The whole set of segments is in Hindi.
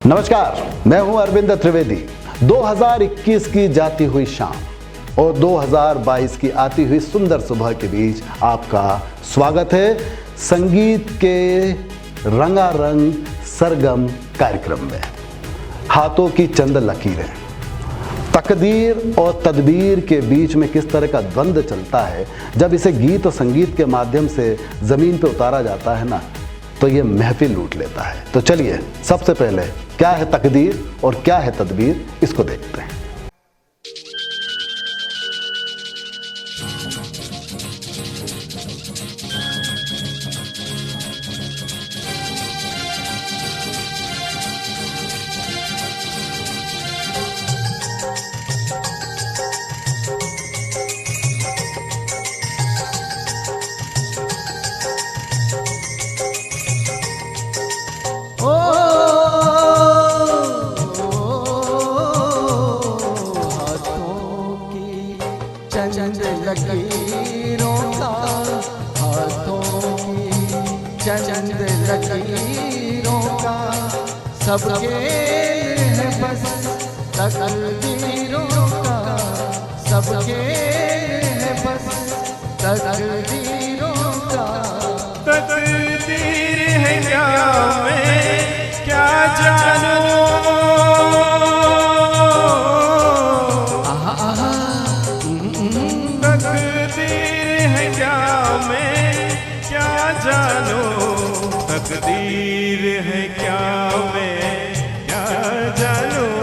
नमस्कार, मैं हूं अरविंद त्रिवेदी। 2021 की जाती हुई शाम और 2022 की आती हुई सुंदर सुबह के बीच आपका स्वागत है संगीत के रंगारंग सरगम कार्यक्रम में। हाथों की चंद लकीरें, तकदीर और तदबीर के बीच में किस तरह का द्वंद्व चलता है जब इसे गीत और संगीत के माध्यम से जमीन पे उतारा जाता है ना, तो ये महफिल लूट लेता है। तो चलिए सबसे पहले क्या है तकदीर और क्या है तदबीर, इसको देखते हैं। चंद लकीरों का, हाथों की चंद लकीरों का, सबके है बस तकदीरों का, सबके है बस तकदीरों का। तकदीर है क्या मैं क्या जानूं, तकदीर है क्या मैं क्या जानूं,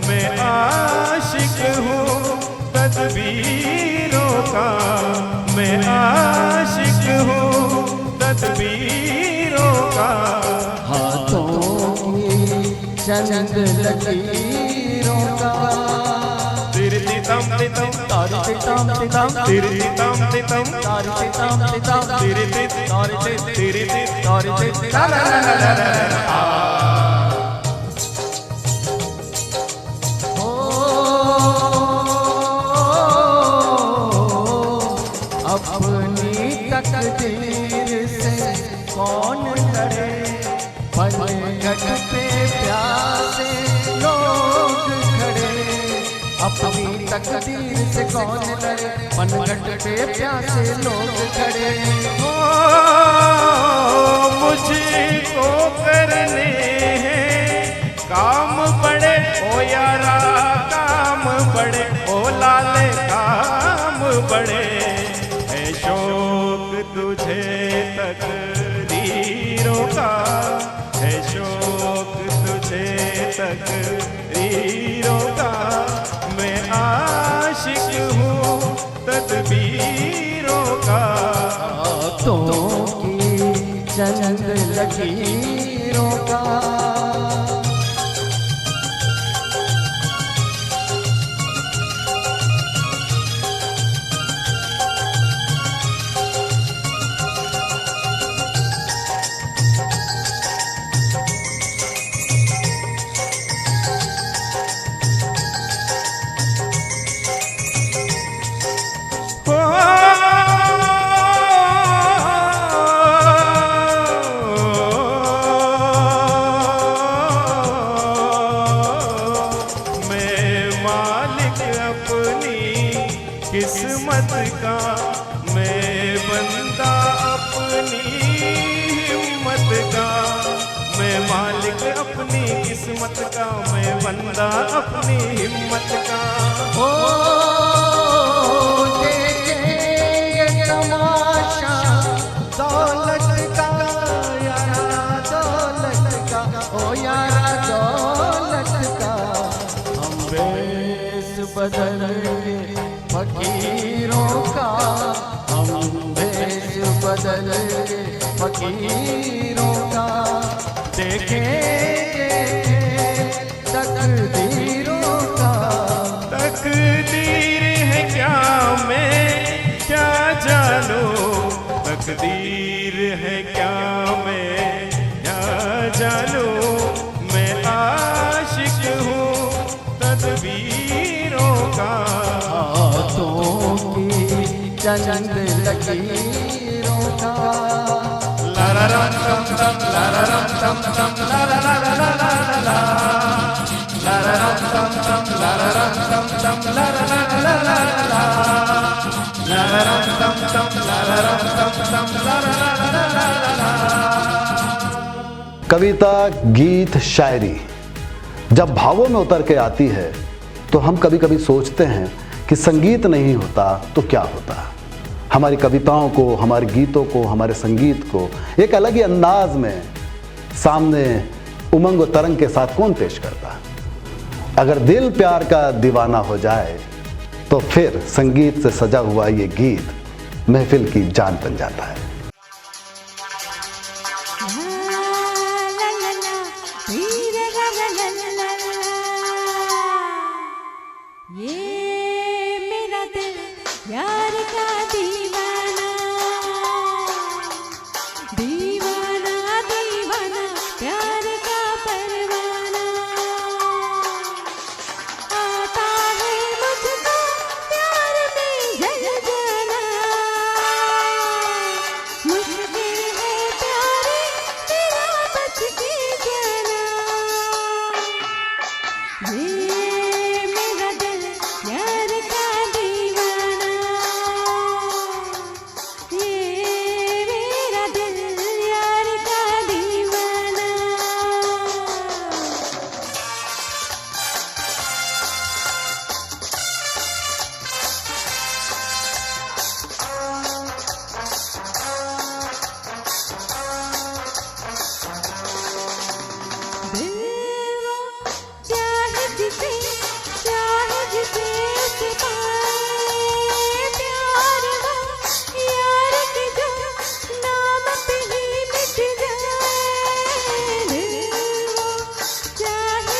मैं आशिक हूँ तदबीरों का, मैं आशिक हूँ तदबीरों का। हाथों की चंद लकीरों का, तिरती तम तितम तारी तितम तितम, तिरती तम तितम तारी तितम तितम, तिरती तारी तिरती तारी ला ला ला ला ला ला ला। अपनी तकदीर से कौन लड़े, पनघट पे प्यासे लोग खड़े। अपनी तकदीर से कौन लड़े, पनघट पे प्यासे लोग खड़े। मुझको करने हैं काम बड़े, ओ यारा काम बड़े, ओ लाले काम बड़े। है शौक तुझे तकदीरों का, है शौक तुझे तकदीरों का, मैं आशिक हूँ तदबीरों का। हाथों की चंद लकीरों का, किस्मत का मैं बंदा अपनी हिम्मत का, मैं मालिक अपनी किस्मत का, मैं बंदा अपनी हिम्मत का। ओ देखेंगे तमाशा दौलत का, यारा दौलत का, ओ यारा दौलत का। हम बेस बदलेंगे फकीरों का, हम भेष बदलेंगे फकीरों का। देखेंगे तकदीरों का, तकदीर है क्या मैं क्या जानूं, तकदीर है क्या मैं क्या जानूं, मैं आशिक हूँ तदबीरों का। हाथों की चंद लकीरों का, ला ला ला ला ला ला ला ला ला ला ला ला ला ला ला। कविता, गीत, शायरी जब भावों में उतर के आती है तो हम कभी कभी सोचते हैं कि संगीत नहीं होता तो क्या होता। हमारी कविताओं को, हमारे गीतों को, हमारे संगीत को एक अलग ही अंदाज में सामने उमंग और तरंग के साथ कौन पेश करता। अगर दिल प्यार का दीवाना हो जाए तो फिर संगीत से सजा हुआ ये गीत महफिल की जान बन जाता है। ये मेरा दिल यार का दीवाना, दीवाना दीवाना प्यार का परवाना, आता है मुझको प्यार में जल जाना, मुश्किल है प्यारे तेरा बच के जाना। ये मेरा दिल यार का दीवाना, ये मेरा दिल यार का दीवाना। दिल वो चाहे जिसे उसे पाए, प्यार वो यार के जो नाम पे ही मिट जाए। दिल वो चाहे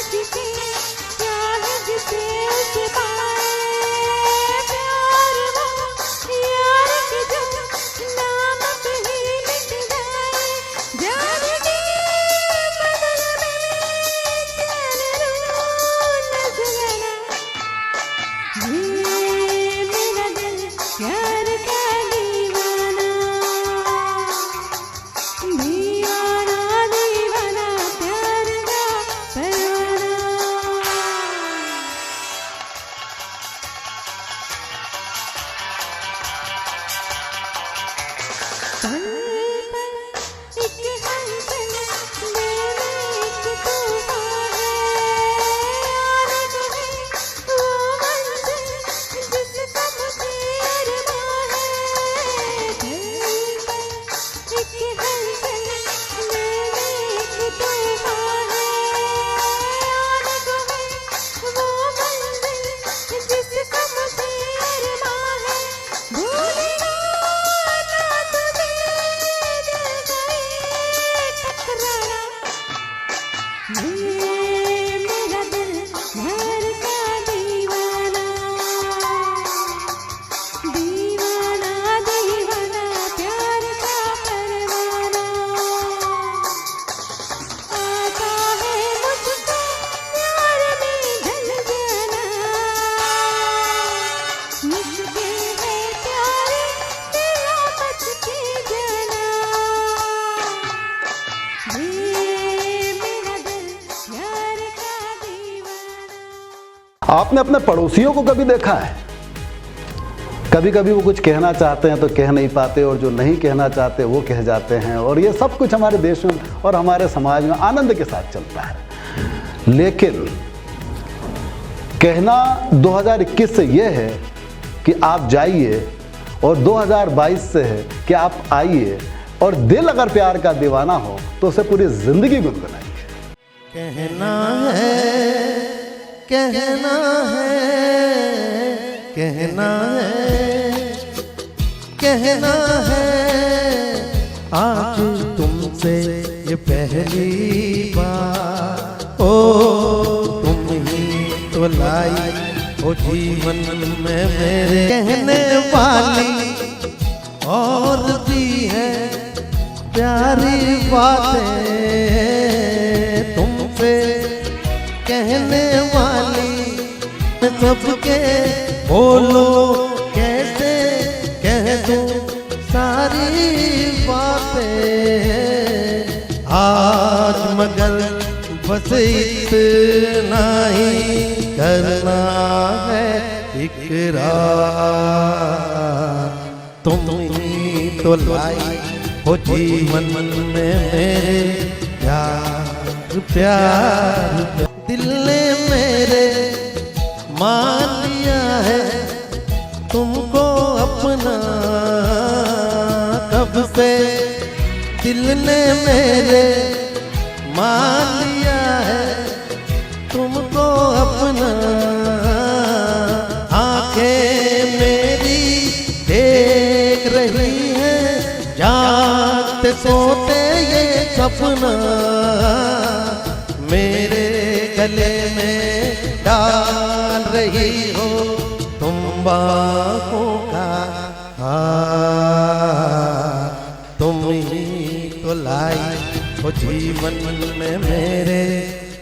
जिसे उसे पाए, प्यार वो यार के जो नाम पे ही मिट जाए। जान के बदल में चैन रो नजराना, ये मेरा दिल यार का दीवाना, दीवाना दीवाना प्यार का परवाना। पल पल एक हलचल दिल में एक तूफान है, आने को है वो मंजिल जिसका मुझे अरमान है। पल पल एक हलचल दिल में एक तूफान है, आने को है वो मंजिल जिसका मुझे अरमान है। भूलना ना तुझे दिल गए टकराना, ये मेरा दिल यार का दीवाना, दीवाना दीवाना प्यार का परवाना, आता है मुझको प्यार में ढल जाना, मुश्किल है प्यारे तेरा बच के जाना। ये मेरा दिल यार का दीवाना। आपने अपने पड़ोसियों को कभी देखा है? कभी कभी वो कुछ कहना चाहते हैं तो कह नहीं पाते, और जो नहीं कहना चाहते वो कह जाते हैं, और ये सब कुछ हमारे देश में और हमारे समाज में आनंद के साथ चलता है। लेकिन कहना 2021 से ये है कि आप जाइए, और 2022 से है कि आप आइए, और दिल अगर प्यार का दीवाना हो तो उसे पूरी जिंदगी गुनगुनाइए। कहना है, कहना है, कहना है, कहना है, आज तुमसे ये पहली बार, ओ तुम ही तो लाई ओ जीवन में मेरे। कहने वाली और भी है प्यारी बातें तुमसे, कहने वाली सबके बोलो कैसे कह दूं सारी बातें। आज मगर बस इतना ही करना है इकरार, तुम ही तो लाई हो जीवन में मेरे प्यार प्यार दिल ने मेरे मान लिया है तुमको अपना कब से दिल ने मेरे मान लिया है तुमको अपना आंखें मेरी देख रही हैं जागते सोते ये सपना मेरे गले में डाल रही हो तुम बाहों का हार तुम ही तो लाई हो जीवन में मेरे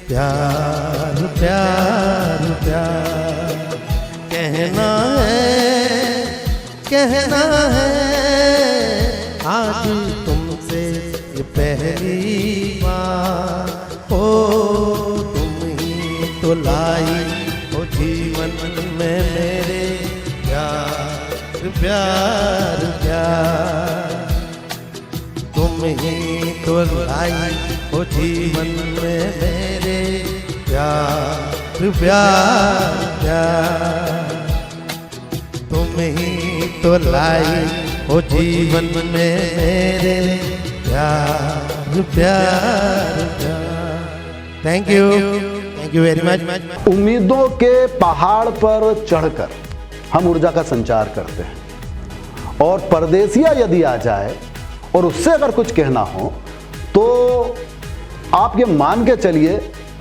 प्यार प्यार प्यार कहना है आज तुमसे ये पहली बार हो तुम ही तो लाई हो जीवन में मेरे प्यार प्यार प्यार तुम ही तो लाई हो जीवन में मेरे प्यार प्यार प्यार तुम ही तो लाई हो जीवन में मेरे प्यार प्यार प्यार थैंक यू वेरी मच। उम्मीदों के पहाड़ पर चढ़कर हम ऊर्जा का संचार करते हैं और परदेसिया यदि आ जाए और उससे अगर कुछ कहना हो तो आप ये मान के चलिए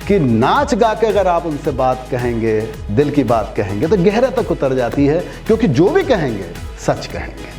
कि नाच गा के अगर आप उनसे बात कहेंगे, दिल की बात कहेंगे तो गहरे तक उतर जाती है, क्योंकि जो भी कहेंगे सच कहेंगे।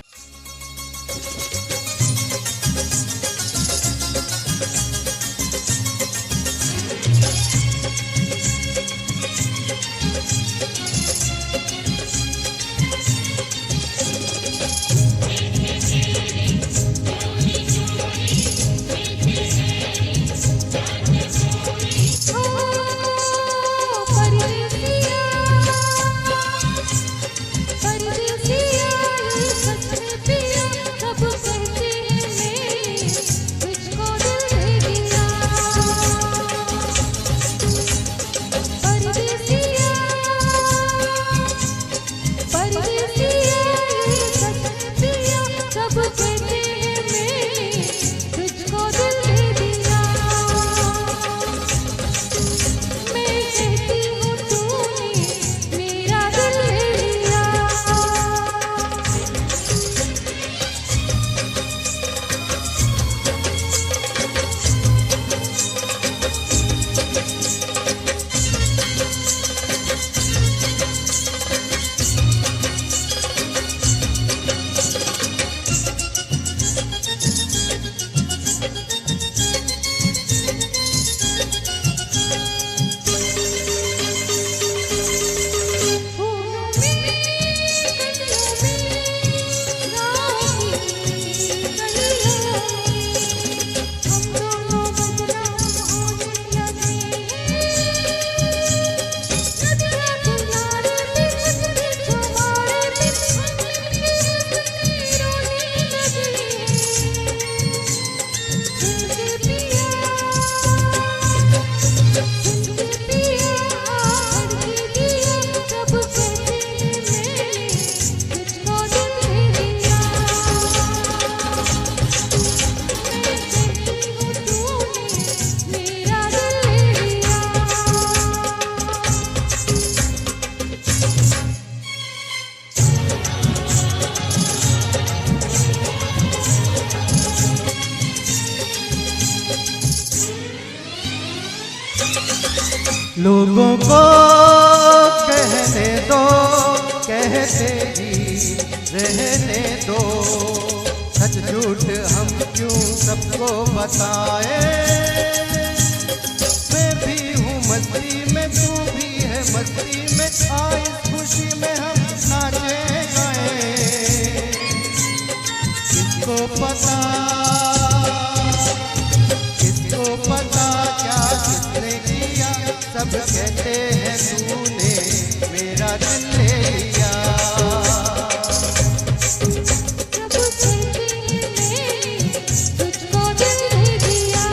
लोगों को कहने दो, कहते ही रहने दो, सच झूठ हम क्यों सबको बताए। मैं भी हूँ मस्ती में, तू भी है मस्ती में, आ इस खुशी में हम नाचे गाए। किसको पता, किसको पता क्या किसने किया, सब कहते हैं तूने मेरा दिल ले लिया। प्रभु कहते हैं मैंने तुझको दिल दे दिया।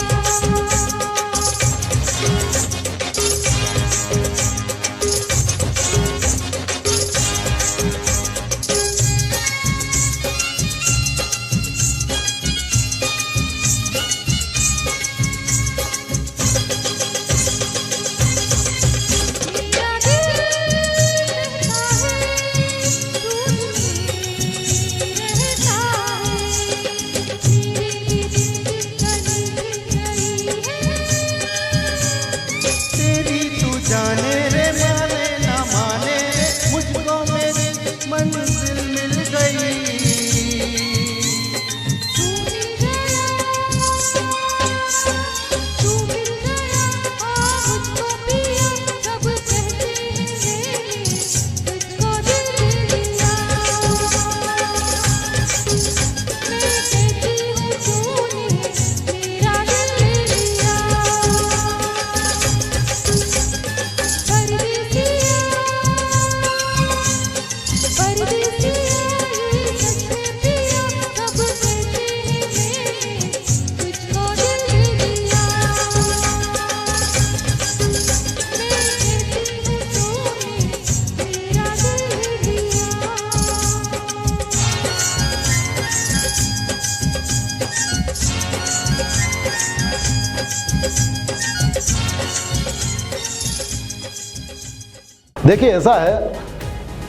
देखिए ऐसा है,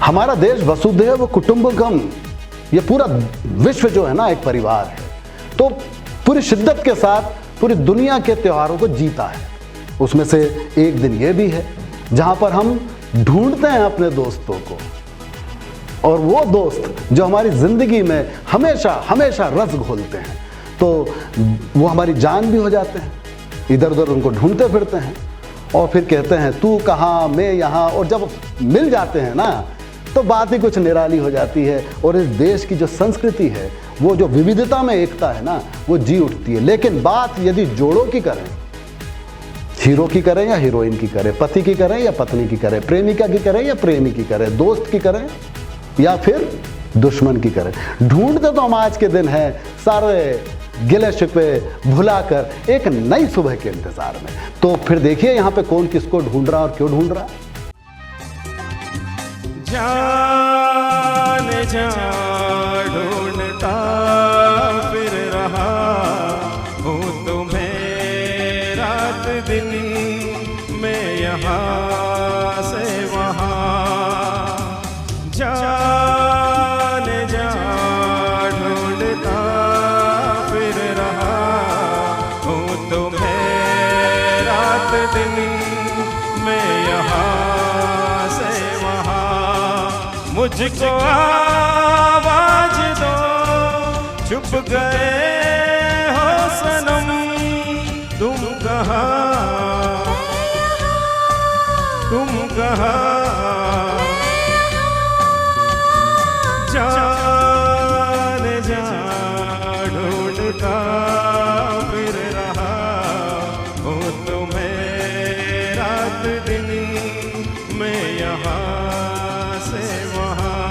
हमारा देश वसुधैव कुटुंबकम, ये पूरा विश्व जो है ना एक परिवार है। तो पूरी शिद्दत के साथ पूरी दुनिया के त्योहारों को जीता है। उसमें से एक दिन ये भी है जहां पर हम ढूंढते हैं अपने दोस्तों को, और वो दोस्त जो हमारी जिंदगी में हमेशा हमेशा रस घोलते हैं, तो वो हमारी जान भी हो जाते हैं। इधर उधर उनको ढूंढते फिरते हैं और फिर कहते हैं तू कहाँ मैं यहाँ, और जब मिल जाते हैं ना तो बात ही कुछ निराली हो जाती है। और इस देश की जो संस्कृति है, वो जो विविधता में एकता है ना, वो जी उठती है। लेकिन बात यदि जोड़ों की करें, हीरो की करें या हीरोइन की करें, पति की करें या पत्नी की करें, प्रेमिका की करें या प्रेमी की करें, दोस्त की करें या फिर दुश्मन की करें, ढूंढते तो हम आज के दिन हैं सारे गिले शिकवे भुलाकर एक नई सुबह के इंतजार में। तो फिर देखिए यहाँ पे कौन किसको ढूंढ रहा और क्यों ढूंढ रहा है। जान जा ढूंढता फिर रहा हूँ तुम्हें रात दिन में यहाँ से वहाँ। जान जा ढूंढता फिर रहा हूँ तुम्हें रात दिन में यहाँ से वहाँ। मुझको आवाज दो, चुप गए हो सनम, तुम कहाँ, तुम कहाँ। जान जा ढूंढता फिर रहा हूँ तुम्हें रात दिन में यहाँ से वहाँ।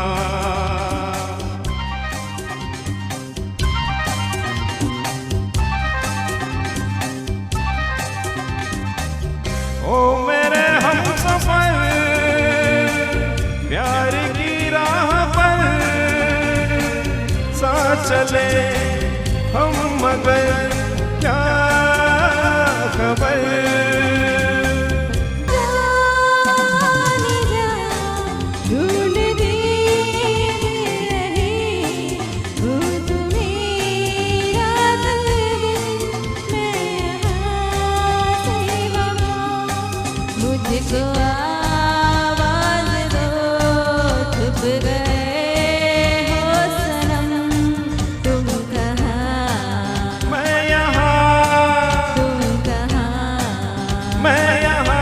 ओ मेरे हमसफर प्यार की राह पर साथ चले हम, मगर क्या खबर। जाने जा ढूंढती रही हूँ तुम्हें रात दिन में यहाँ से वहाँ। मुझको आवाज दो, चुप गए हो सनम, तुम कहाँ, मैं यहाँ, तुम कहाँ। मैं यहाँ।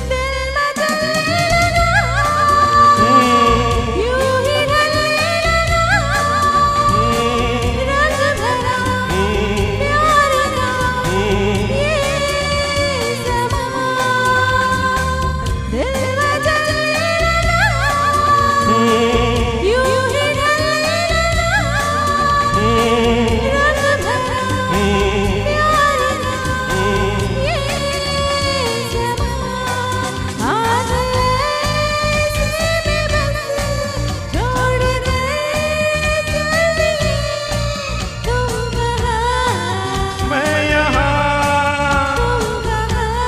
दिल में चलने लगा, यूं ही ढलने लगा, रंग भरा प्यार का ये समा। दिल में चलने लगा, यूं ही ढलने लगा, रंग भरा प्यार का ये समा। आज ऐसे में बस छोड़ गए चलिए, तुम कहाँ, मैं यहाँ, तुम कहाँ।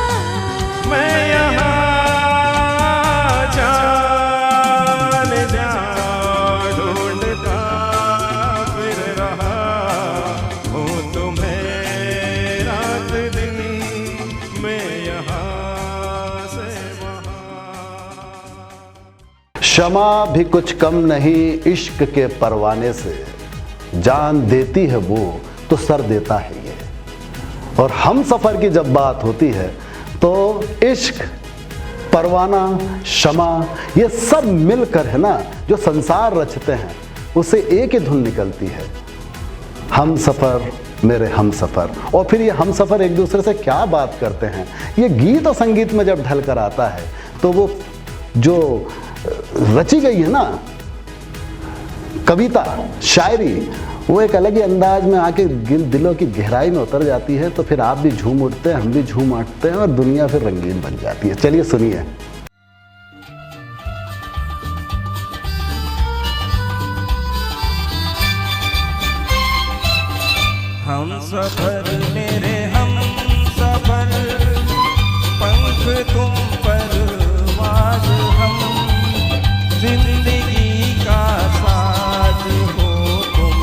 मैं यहाँ। जान जा ढूंढता फिर रहा हूँ तुम्हें रात दिन में यहाँ से वहाँ। क्षमा भी कुछ कम नहीं इश्क के परवाने से, जान देती है वो तो सर देता है ये। और हम सफर की जब बात होती है तो इश्क, परवाना, क्षमा, ये सब मिलकर है ना जो संसार रचते हैं, उससे एक ही धुन निकलती है, हम सफर मेरे हम सफर। और फिर ये हम सफर एक दूसरे से क्या बात करते हैं। ये गीत और संगीत में जब ढल कर आता है तो वो जो रची गई है ना कविता, शायरी, वो एक अलग ही अंदाज में आके दिलों की गहराई में उतर जाती है, तो फिर आप भी झूम उठते हैं, हम भी झूम उठते हैं और दुनिया फिर रंगीन बन जाती है। चलिए सुनिए। हम सफर मेरे हम सफर, पंख तुम परवाज़ हम, जिंदगी का साज हो तुम,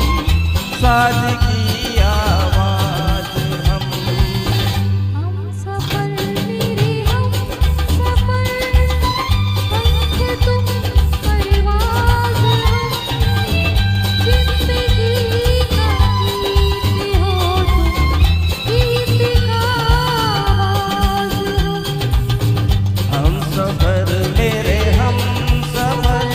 साज की आवाज हम। हम सफर मेरे हम सफर, पंख तुम परवाज़ हम, जिंदगी का गीत हो तुम, गीत का आवाज़ हम। हम सफर मेरे हम सफर।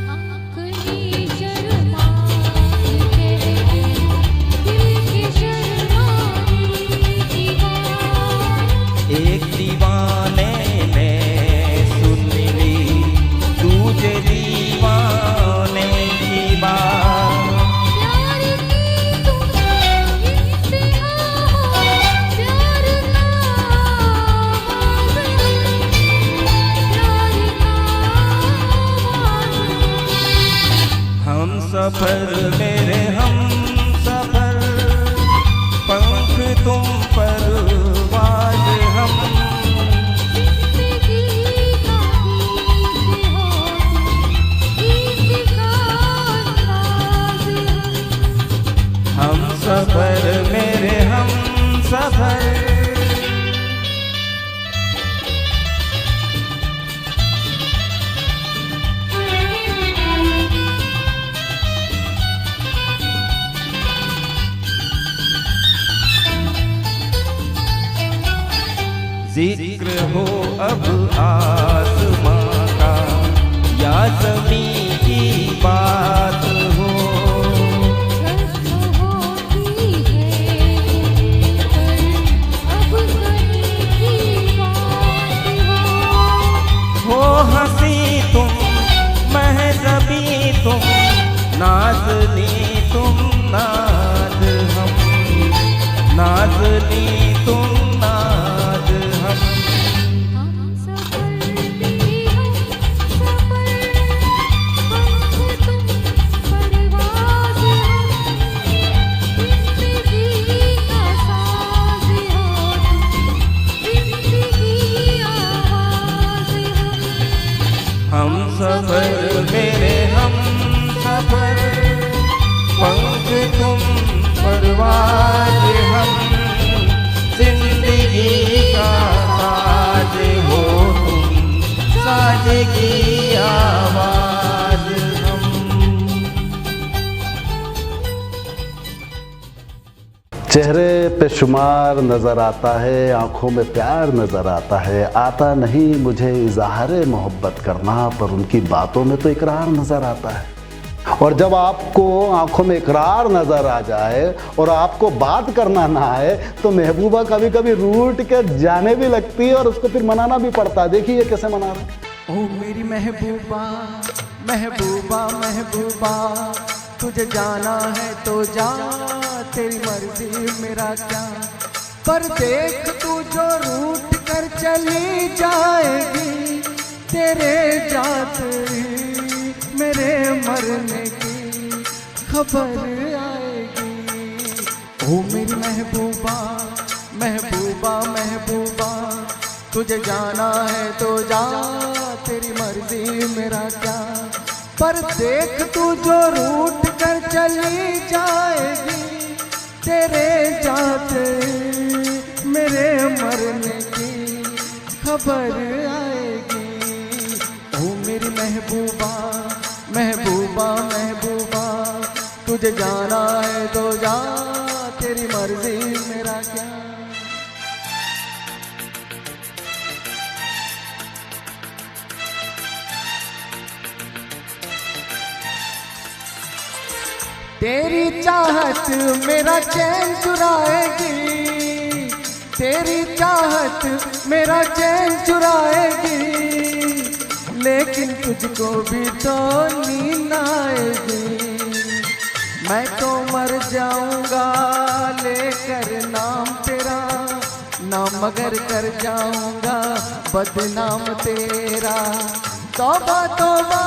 आँखें शर्माए कहते, दिल के शर्माए दीवार। एक दीवाने ने सुन ली दूजे दीवाने की बात। प्यार की तुम इंतहा हो, प्यार का आवाज़ है, प्यार का आवाज़ है। हम सफर मेरे हम सफर, पंख तुम परवाज़ हम, जिंदगी का गीत हो तुम, गीत का अंदाज़ है। हम सफर मेरे हम सफर। जिक्र हो अब आसमां का या ज़मीं की बात हो, रस्म होती है पर अब कहीं की बात हो। हंसी तुम महज़बी तुम, नाज़नी तुम नाज हम, नाज़नी तुम नाज हम। हम सफर मेरे हम सफर, पंख तुम परवाज़ हम, जिंदगी का साज हो तुम, जिंदगी आवाज़ हम। हम सफर मेरे हम सफर, पंख तुम परवाज़ हम, जिंदगी का साज हो तुम, साज की आवाज हम। चेहरे पे शुमार नज़र आता है, आंखों में प्यार नज़र आता है, आता नहीं मुझे इज़हार मोहब्बत करना, पर उनकी बातों में तो इकरार नज़र आता है। और जब आपको आंखों में इकरार नज़र आ जाए और आपको बात करना ना आए, तो महबूबा कभी कभी रूठ के जाने भी लगती है और उसको फिर मनाना भी पड़ता है। देखिए ये कैसे मना रहे। ओ मेरी महबूबा महबूबा महबूबा, तुझे जाना है तो जा, तेरी मर्जी मेरा क्या। पर देख तू जो रूठ कर चली जाएगी, तेरे जाते मेरे मरने की खबर आएगी। ओ मेरी महबूबा महबूबा महबूबा, तुझे जाना है तो जा, तेरी मर्जी मेरा क्या। पर देख तू जो रूठ कर चली जाएगी, तेरे जाते मेरे मरने की खबर आएगी। ओ मेरी महबूबा महबूबा महबूबा, तुझे जाना है तो जा, तेरी मर्जी मेरा क्या। तेरी चाहत मेरा चैन चुराएगी, तेरी चाहत मेरा चैन चुराएगी, लेकिन तुझको भी तो नींद आएगी। मैं तो मर जाऊंगा लेकर नाम तेरा, नाम मगर कर जाऊंगा बदनाम तेरा। तौबा तौबा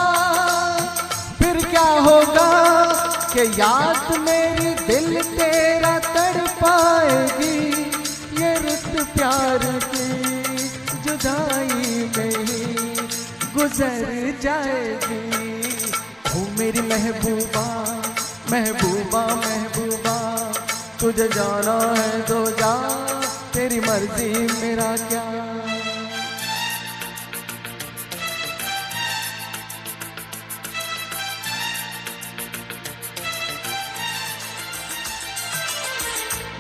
फिर क्या होगा कि याद मेरी दिल तेरा तड़पाएगी, ये रुत प्यार की जुदाई में ही गुजर जाएगी। ओ मेरी महबूबा महबूबा महबूबा, तुझे जाना है तो जा, तेरी मर्जी मेरा क्या।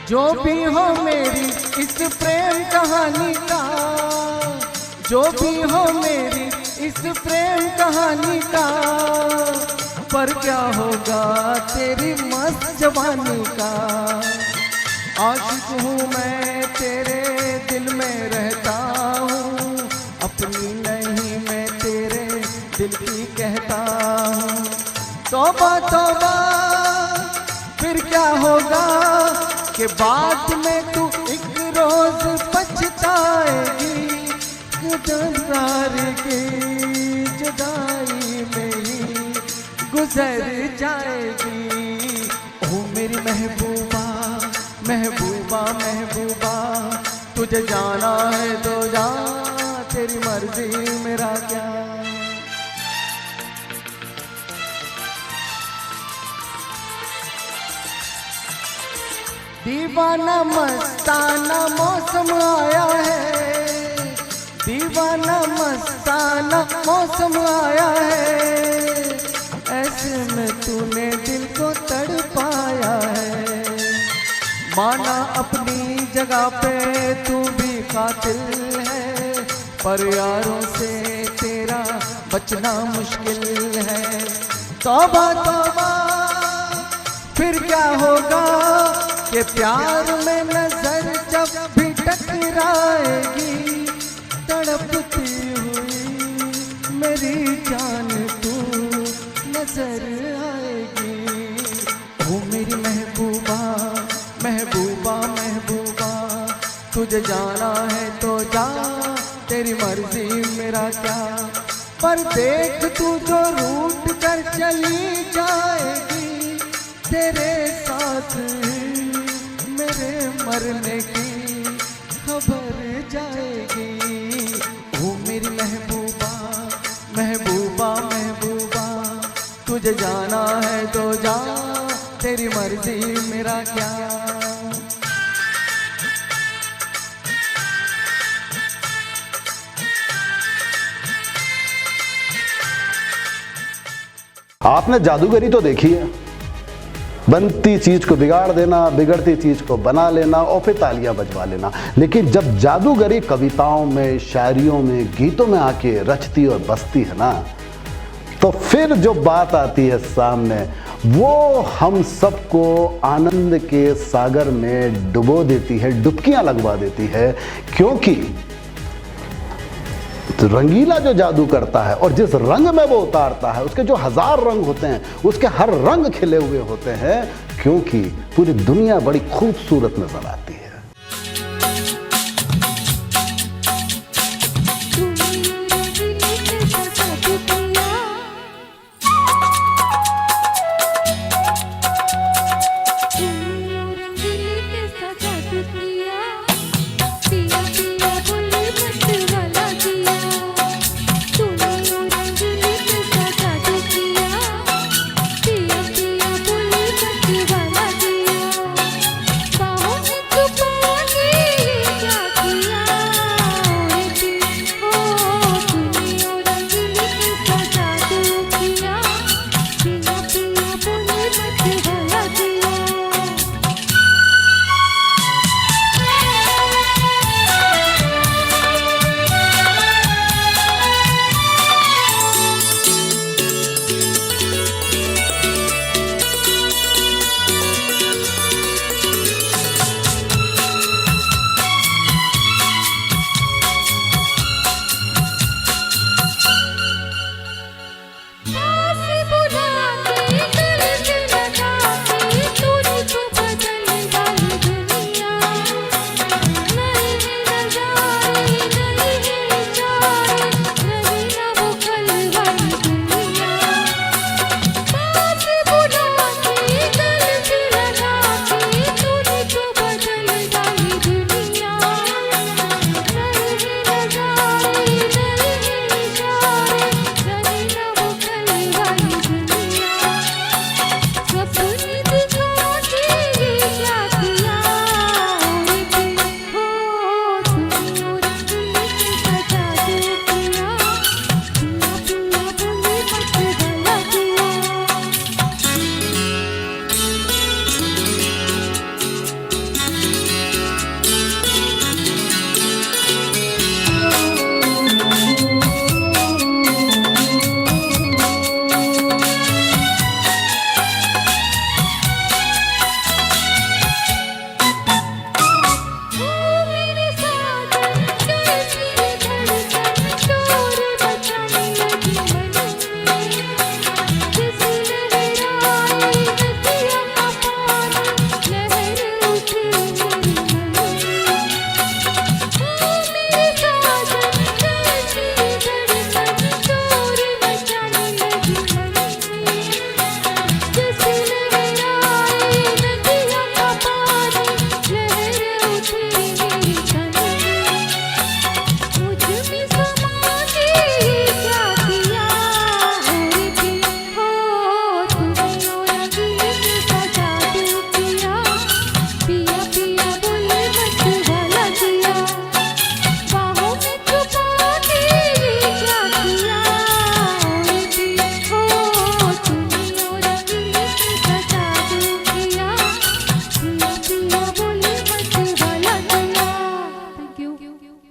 जो भी हो मेरी इस प्रेम कहानी का, जो भी हो मेरी इस प्रेम कहानी का, पर क्या होगा तेरी मस्त जवानी का। आशिक हूँ मैं तेरे दिल में रहता हूँ, अपनी नहीं मैं तेरे दिल की कहता हूँ। तौबा तौबा फिर क्या होगा कि बाद में तू एक रोज पछताएगी, गुजर की जुदाई में ही गुजर जाएगी। ओ मेरी महबूबा महबूबा महबूबा, तुझे जाना है तो जा, तेरी मर्जी मेरा क्या। दीवाना मस्ताना मौसम आया है, दीवाना मस्ताना मौसम आया है, ऐसे में तूने दिल को तड़पाया है। माना अपनी जगह पे तू भी कातिल है, पर यारों से तेरा बचना मुश्किल है। तौबा तौबा फिर क्या होगा कि प्यार में नजर जब भी टकराएगी, तड़पती हुई मेरी जान तू नजर आएगी। ओ मेरी महबूबा महबूबा महबूबा, तुझे जाना है तो जा, तेरी मर्जी मेरा क्या। पर देख तू जो रूठ कर चली जाएगी, तेरे साथ मेरे मरने की खबर जाएगी। ओ मेरी महबूबा महबूबा महबूबा, तुझे जाना है तो जा, तेरी मर्जी मेरा क्या। आपने जादूगरी तो देखी है, बनती चीज को बिगाड़ देना, बिगड़ती चीज को बना लेना और फिर तालियां बजवा लेना। लेकिन जब जादूगरी कविताओं में, शायरियों में, गीतों में आके रचती और बसती है ना, तो फिर जो बात आती है सामने, वो हम सबको आनंद के सागर में डुबो देती है, डुबकियां लगवा देती है। क्योंकि तो रंगीला जो जादू करता है और जिस रंग में वो उतारता है, उसके जो 1000 रंग होते हैं, उसके हर रंग खिले हुए होते हैं, क्योंकि पूरी दुनिया बड़ी खूबसूरत नजर आती है। बाहों में छुपा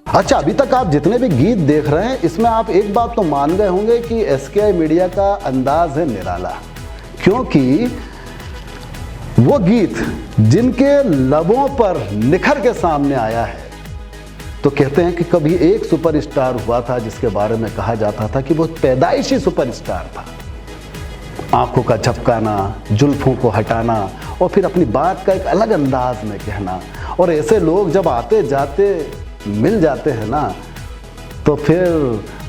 अच्छा, अभी तक आप जितने भी गीत देख रहे हैं इसमें आप एक बात तो मान गए होंगे कि एसकेआई मीडिया का अंदाज है निराला, क्योंकि वो गीत जिनके लबों पर निखर के सामने आया है, तो कहते हैं कि कभी एक सुपरस्टार हुआ था जिसके बारे में कहा जाता था कि वो पैदाइशी सुपरस्टार था। आंखों का झपकाना, जुल्फों को हटाना और फिर अपनी बात का एक अलग अंदाज में कहना, और ऐसे लोग जब आते जाते मिल जाते हैं ना, तो फिर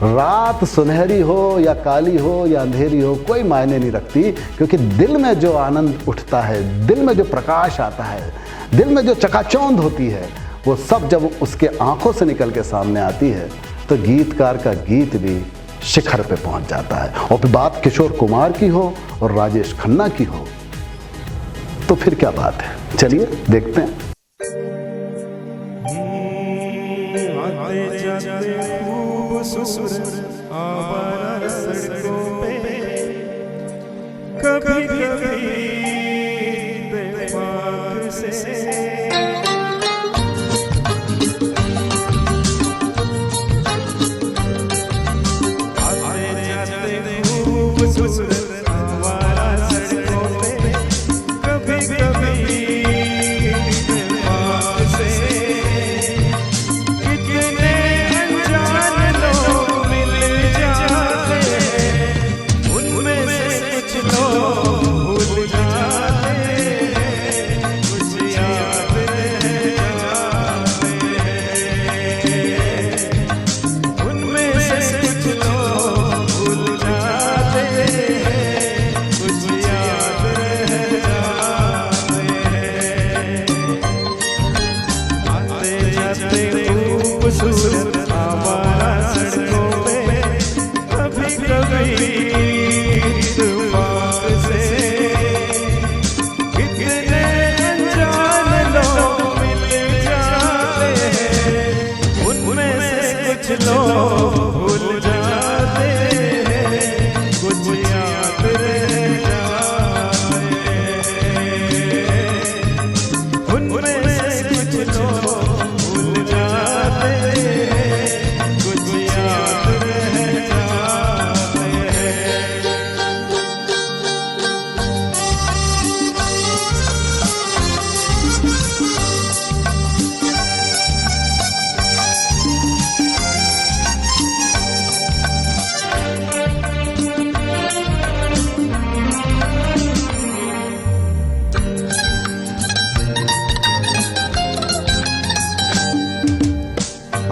रात सुनहरी हो या काली हो या अंधेरी हो कोई मायने नहीं रखती, क्योंकि दिल में जो आनंद उठता है, दिल में जो प्रकाश आता है, दिल में जो चकाचौंध होती है, वो सब जब उसके आंखों से निकल के सामने आती है तो गीतकार का गीत भी शिखर पे पहुंच जाता है। और फिर बात किशोर कुमार की हो और राजेश खन्ना की हो तो फिर क्या बात है। चलिए देखते हैं। आते जाते खूबसूरत आवारा सड़कों पे, कभी कभी इत्तेफाक से खूबसूरत आवारा सड़कों पे, कभी कभी इत्तेफाक से कितने अनजान लोग मिल जाते हैं, उनमें से कुछ लोग भूल जाते हैं, कुछ याद रह जाते हैं, उनमें से कुछ लोग भूल जाते हैं, कुछ याद रह जाते हैं। आते जाते खूबसूरत आवारा सड़कों पे, कभी कभी इत्तेफाक से कितने अनजान लोग मिल जाते हैं, उनमें से कुछ लोग भूल जाते हैं, कुछ याद रह जाते हैं, उनमें से कुछ लोग भूल जाते हैं, कुछ याद रह जाते हैं।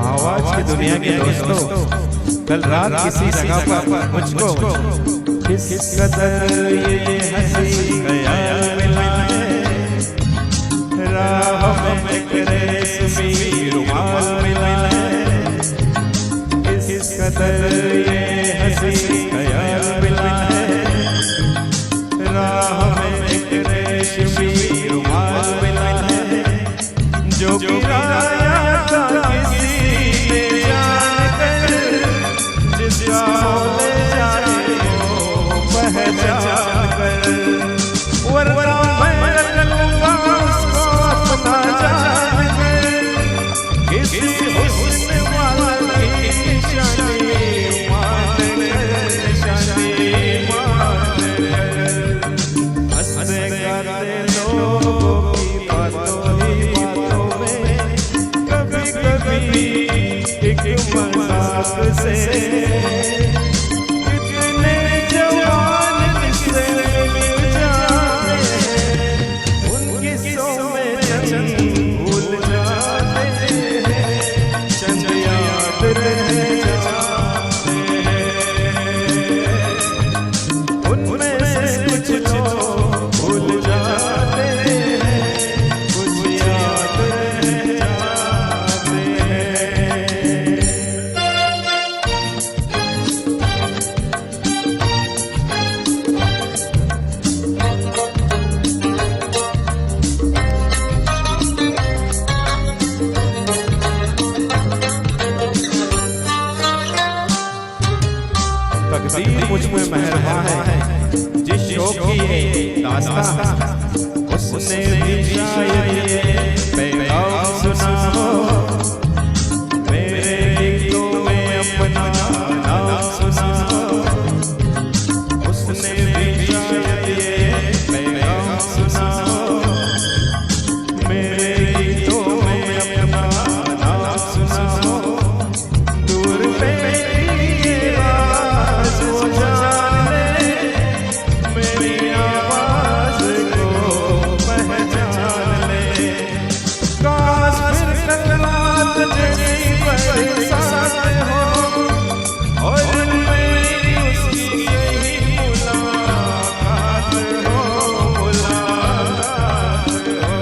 आवाज की दुनिया के दोस्तों, कल रात किसी जगह पर मुझको किस कदर ये हंसी ख्याल मिला है, राह में एक रेशमी रुमाल मिला है, किस कदर ये हंसी ख्याल मिला है, राह में एक रेशमी रुमाल मिला है, जो गिराया था किसी ने जानकर, जिसका ले जाए वो पहचान कर, वरना मैं रख लूंगा उसको अपना जानकर, किसी हुस्न वाले की निशानी मान कर, निशानी मान कर, हंसते गाते लोगों की बातों ही बातों में, कभी कभी एक मजाक से कितने जवान किस्से मिल जाते हैं, उन किस्सों में चंद भूल जाते हैं, चंद याद रह जाते हैं, उनमें से कुछ लोग भूल जाते हैं, कुछ याद रह जाते हैं। तकदीर मुझ में मेहरबान है, जिस शौक की ये दास्तां, उसने भी शायद ये पैगाम सुना हो, मेरे साथ हो और मेरी उसकी यही मुलाकात हो, मुलाकात हो।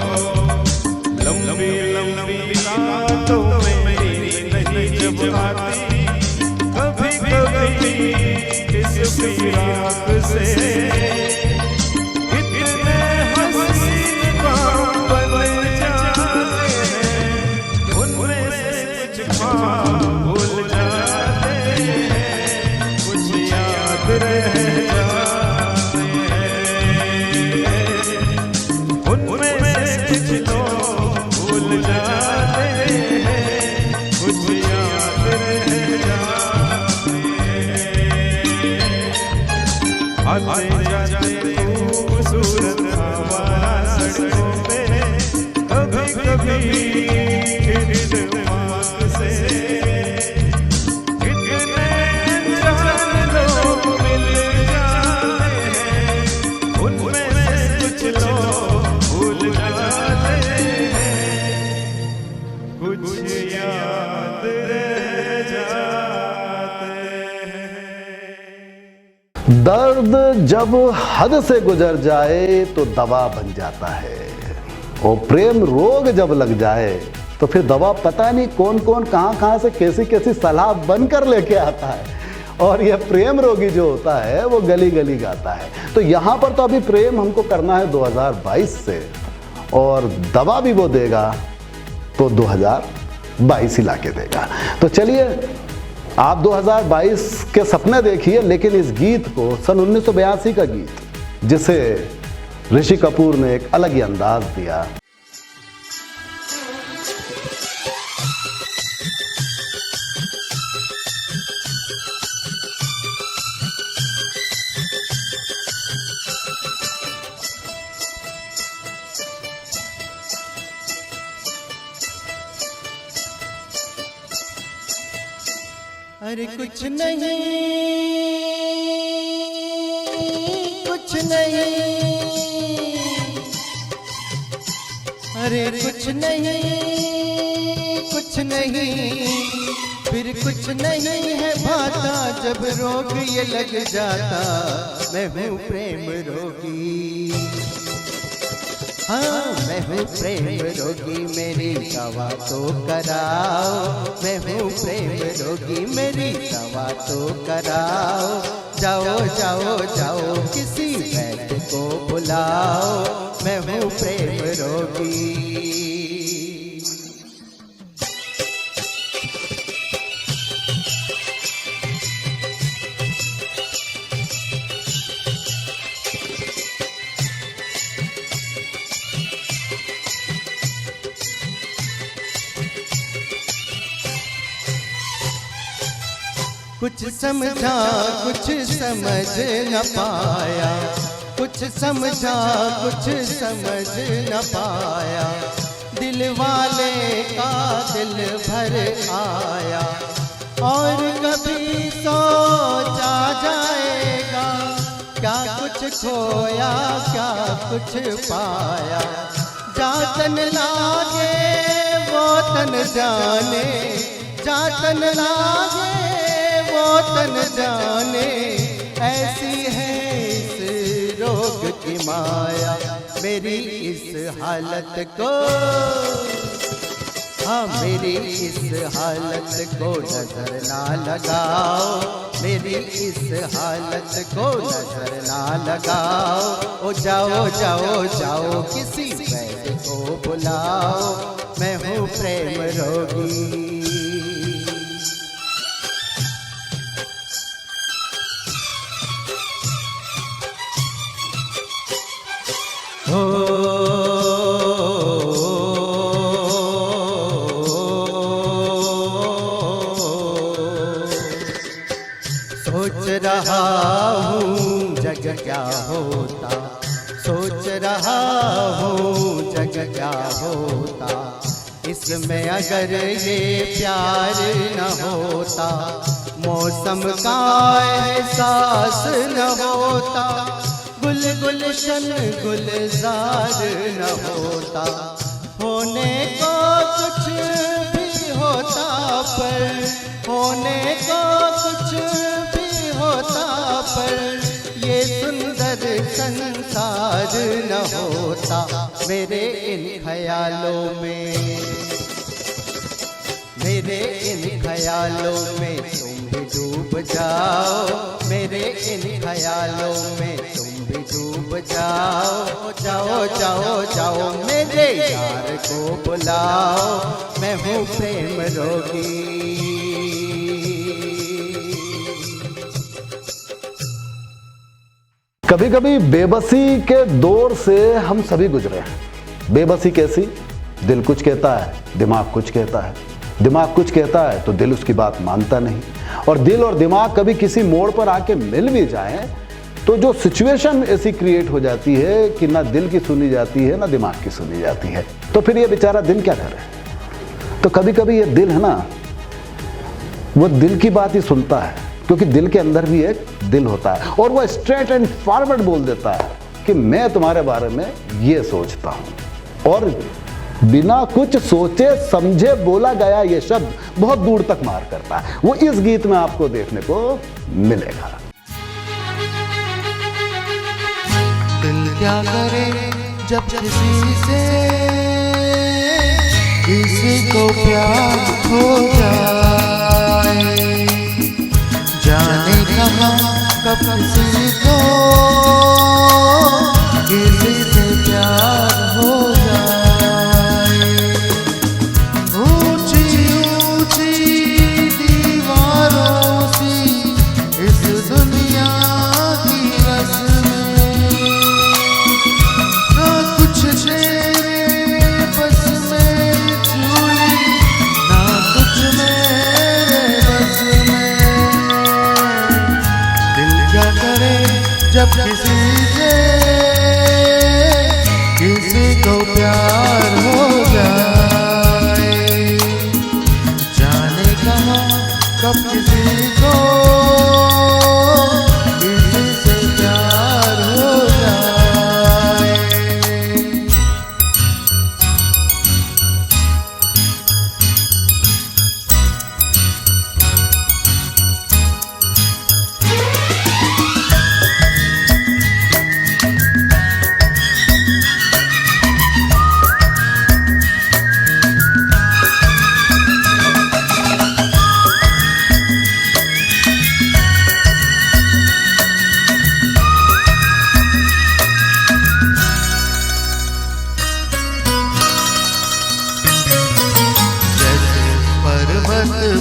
लंबी लंबी रातों में मेरी नहीं जब आती, कभी कभी किस फिराक से कितने हसीन ख्वाब बन जाते हैं, उनमें से कुछ ख्वाब भूल जाते हैं, कुछ याद रह जाते हैं, उनमें से कुछ लोग भूल जाते हैं, कुछ याद रह जाते हैं। आते जाते खूबसूरत हमारा सड़कों पे, कभी कभी इत्तेफाक से कितने अनजान लोग मिल जाते हैं, उनमें से कुछ लोग भूल जाते हैं, कुछ याद रह जाते हैं। दर्द जब हद से गुजर जाए तो दवा बन जाता है, और प्रेम रोग जब लग जाए तो फिर दवा पता नहीं कौन कौन कहाँ से कैसी कैसी सलाह बनकर लेके आता है, और यह प्रेम रोगी जो होता है वो गली गली गाता है। तो यहाँ पर तो अभी प्रेम हमको करना है 2022 से, और दवा भी वो देगा तो 2022 ही ला के देगा। तो चलिए आप 2022 के सपने देखिए, लेकिन इस गीत को सन 1982 का गीत, जिसे ऋषि कपूर ने एक अलग ही अंदाज दिया। अरे कुछ नहीं, कुछ नहीं, अरे कुछ नहीं, कुछ नहीं, फिर कुछ नहीं है भाता जब रोग ये लग जाता। मैं हूँ प्रेम रोगी, हाँ मैं हूँ प्रेम रोगी, मेरी दवा तो कराओ। मैं हूँ प्रेम रोगी, मेरी दवा तो कराओ। जाओ जाओ जाओ किसी वैद्य को बुलाओ। मैं हूँ प्रेम रोगी। कुछ समझा कुछ समझ न पाया, कुछ समझा कुछ समझ न पाया। दिल वाले का दिल भर आया, और कभी सोचा जाएगा क्या कुछ खोया क्या कुछ पाया। जा तन लागे वो तन जाने, जा तन लागे वो तन जाने। ऐसी है इस रोग की माया, मेरी इस हालत को, हाँ मेरी इस हालत को नजर ना लगाओ। मेरी इस हालत को नजर ना लगाओ। ओ जाओ जाओ जाओ किसी वैद्य को बुलाओ। मैं हूँ प्रेम रोगी। सोच रहा हूँ जग क्या होता, सोच रहा हूँ जग क्या होता। इसमें अगर ये प्यार न होता, मौसम का एहसास न होता, गुल गुलशन गुलजार न होता। होने को कुछ भी होता पर, होने को कुछ भी होता पर ये सुंदर संसार न होता मेरे इन ख्यालों में, मेरे इन ख्यालों में तुम भी डूब जाओ, मेरे इन ख्यालों में तुम भी डूब जाओ, जाओ जाओ जाओ मेरे यार को बुलाओ, मैं हूँ प्रेम रोगी। कभी कभी बेबसी के दौर से हम सभी गुजरे हैं। बेबसी कैसी? दिल कुछ कहता है, दिमाग कुछ कहता है, दिमाग कुछ कहता है तो दिल उसकी बात मानता नहीं, और दिल और दिमाग कभी किसी मोड़ पर आके मिल भी जाएं तो जो सिचुएशन ऐसी क्रिएट हो जाती है कि ना दिल की सुनी जाती है ना दिमाग की सुनी जाती है, तो फिर ये बेचारा दिल क्या करे। तो कभी कभी ये दिल है ना, वो दिल की बात ही सुनता है, क्योंकि दिल के अंदर भी एक दिल होता है, और वो स्ट्रेट एंड फॉरवर्ड बोल देता है कि मैं तुम्हारे बारे में ये सोचता हूं, और बिना कुछ सोचे समझे बोला गया ये शब्द बहुत दूर तक मार करता है। वो इस गीत में आपको देखने को मिलेगा। दिल क्या करे जब किसी को प्यार हो जाए, जाने कहाँ कब किसी को किसी से प्यार हो जाए। ऊंची ऊंची दीवारों सी इस दुनिया की रस्में, ना कुछ तेरे बस में झूली, ना कुछ मेरे बस में। दिल क्या करे जब किसी को प्यार हो जाए, जाने कहाँ कब किसी को किसी से प्यार हो जाए।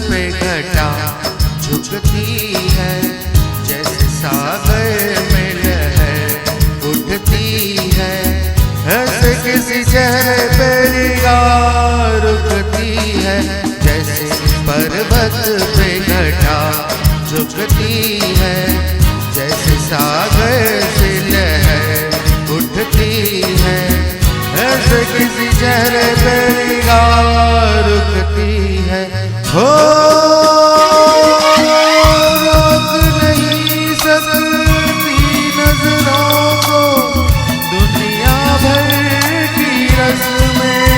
पे घटा झुकती है, जैसे सागर में लहर उठती है, ऐसे किसी चेहरे पे निगाह रुकती है। जैसे पर्वत पे घटा झुकती है, जैसे सागर से लहर उठती है, ऐसे किसी चेहरे पे निगाह रुकती है। हो रोक नहीं सकती नजरों को दुनिया भर की रस्में,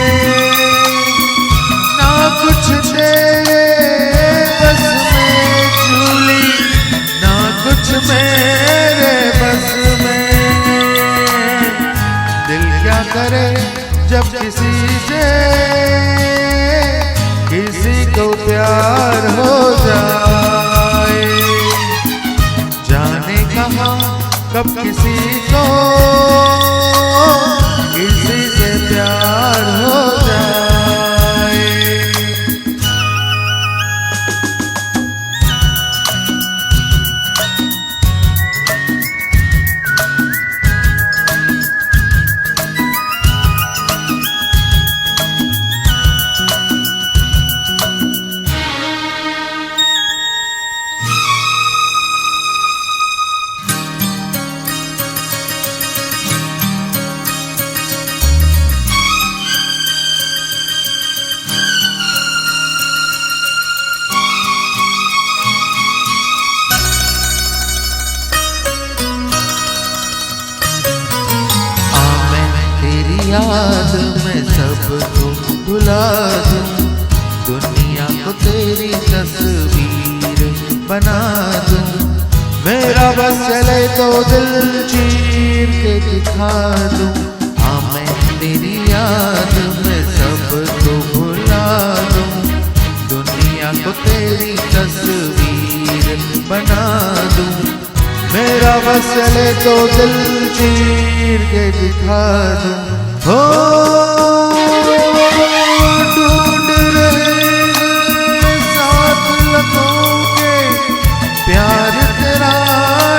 ना कुछ तेरे बस में झूली, ना कुछ मेरे बस में। दिल क्या करे जब किसी को प्यार हो जाए, जाने कहाँ कब किसी को किसी से प्यार हो जाए। तेरी तस्वीर बना दूं। मेरा बस चले तो दिल चीर के दिखा दूं। हाँ मैं तेरी याद में सबको भुला दूं। दुनिया को तेरी तस्वीर बना दूं। मेरा बस चले तो दिल चीर के दिखा दूं। हो ढूंढ रहे साथ लबों के प्यार तेरा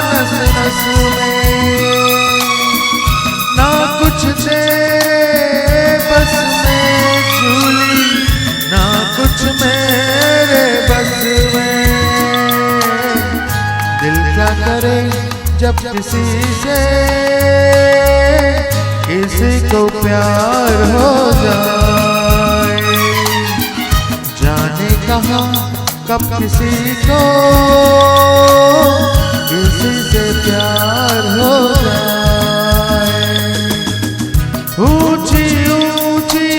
नस नस में। ना कुछ तेरे बस में झूली, ना कुछ मेरे बस में। दिल क्या करे जब किसी से किसी को प्यार हो जाए। जाने कहाँ कब किसी को किसी से प्यार हो जाए। ऊंची ऊंची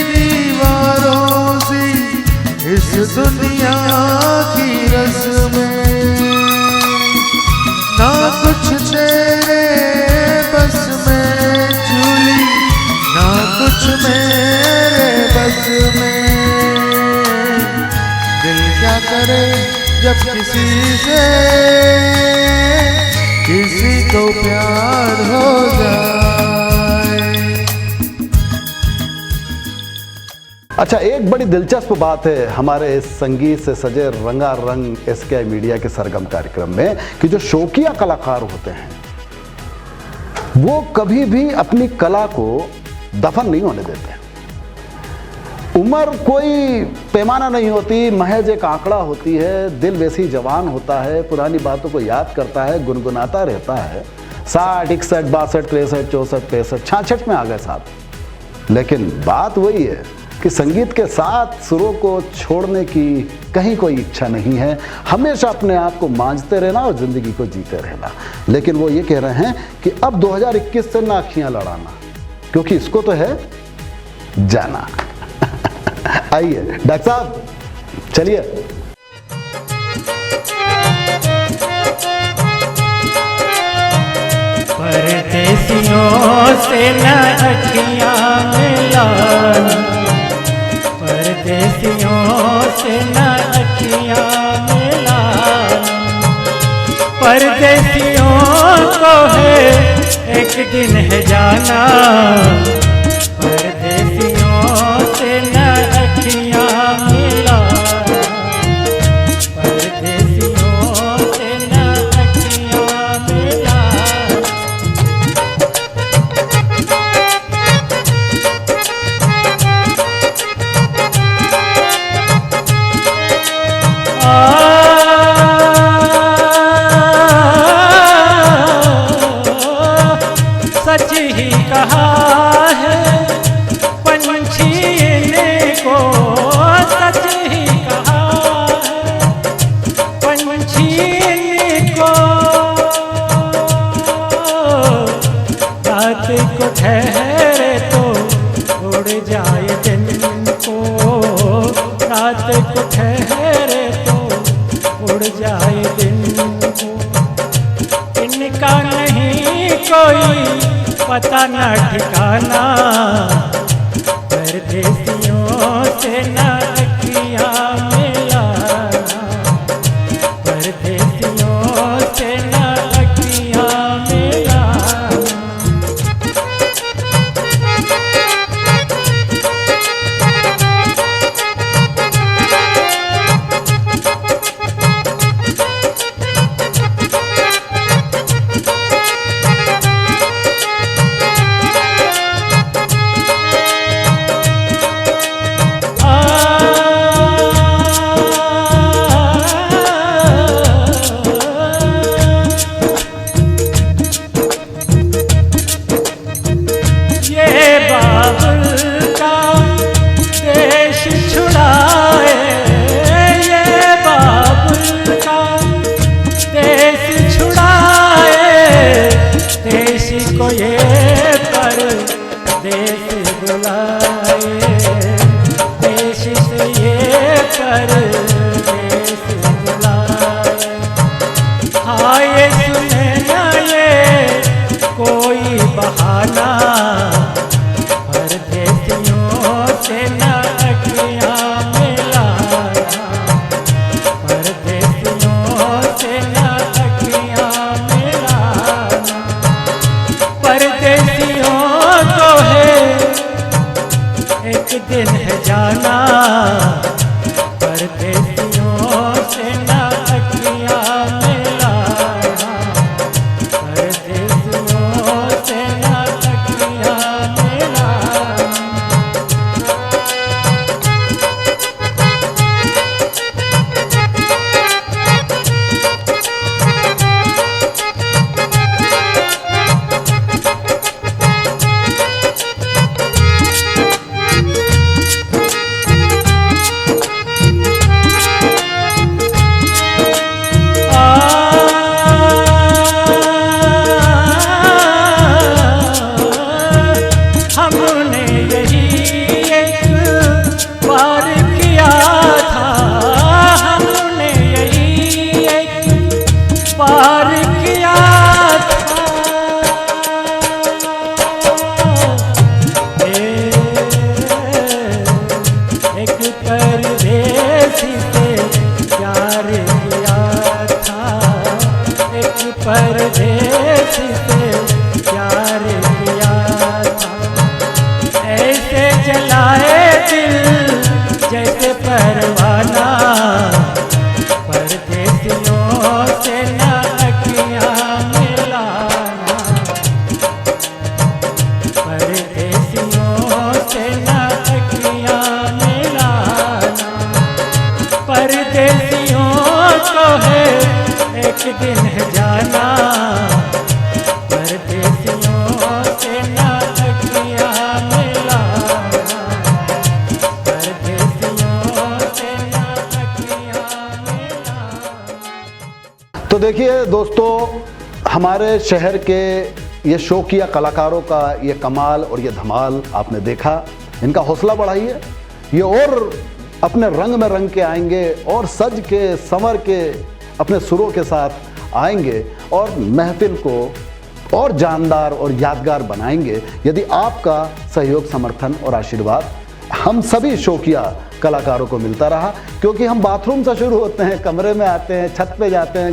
दीवारों सी इस दुनिया की रस्में। ना कुछ तेरे बस में झूली, ना कुछ मेरे बस में। दिल क्या करे जब किसी से किसी को प्यार हो जाए। अच्छा, एक बड़ी दिलचस्प बात है हमारे इस संगीत से सजे रंगारंग SKI मीडिया के सरगम कार्यक्रम में कि जो शौकिया कलाकार होते हैं वो कभी भी अपनी कला को दफन नहीं होने देते। उम्र कोई पैमाना नहीं होती, महज एक आंकड़ा होती है। दिल वैसी जवान होता है, पुरानी बातों को याद करता है, गुनगुनाता रहता है। 60, 61, 62, 63, 64, 65, 66 में आ गए साहब। लेकिन बात वही है कि संगीत के साथ सुरों को छोड़ने की कहीं कोई इच्छा नहीं है। हमेशा अपने आप को मांझते रहना और ज़िंदगी को जीते रहना। लेकिन वो ये कह रहे हैं कि अब 2021 से ना अखियां लड़ाना, क्योंकि इसको तो है जाना। आइए डॉक्टर साहब, चलिए। परदेसियों से न अखियां मिलाना, परदेसियों से न अखियां मिलाना। परदेसियों को है एक दिन है जाना, परदेसियों से न अखियां मिलाना। परदेसियों से न अखियां मिलाना। सच ही कहा है पंछी ने को, सच ही कहा है पंछी ने को। रात को ठहरे तो उड़ जाए दिन को, रात को ठहरे तो उड़ जाए दिन को। इनका नहीं कोई पता न ठिकाना, परदेसियों से न अखियां मिलाना। परदेसियों से न अखियां मिलाना। आ प्यार किया था, एक परदेसी से प्यार किया था। ऐसे जलाए दिल जैसे परवाना, परदेसियों से ना अखियाँ मिलाना, परदेसियों से ना अखियाँ मिलाना। परदेसियों को है एक दिन है जाना, परदेसियों से ना अखियाँ मिलाना, परदेसियों से ना अखियाँ मिलाना। तो देखिए दोस्तों, हमारे शहर के ये शौकिया कलाकारों का ये कमाल और ये धमाल आपने देखा। इनका हौसला बढ़ाइए, ये और अपने रंग में रंग के आएंगे और सज के संवर के अपने सुरों के साथ आएंगे और महफिल को और जानदार और यादगार बनाएंगे, यदि आपका सहयोग, समर्थन और आशीर्वाद हम सभी शौकिया कलाकारों को मिलता रहा। क्योंकि हम बाथरूम से शुरू होते हैं, कमरे में आते हैं, छत पे जाते हैं,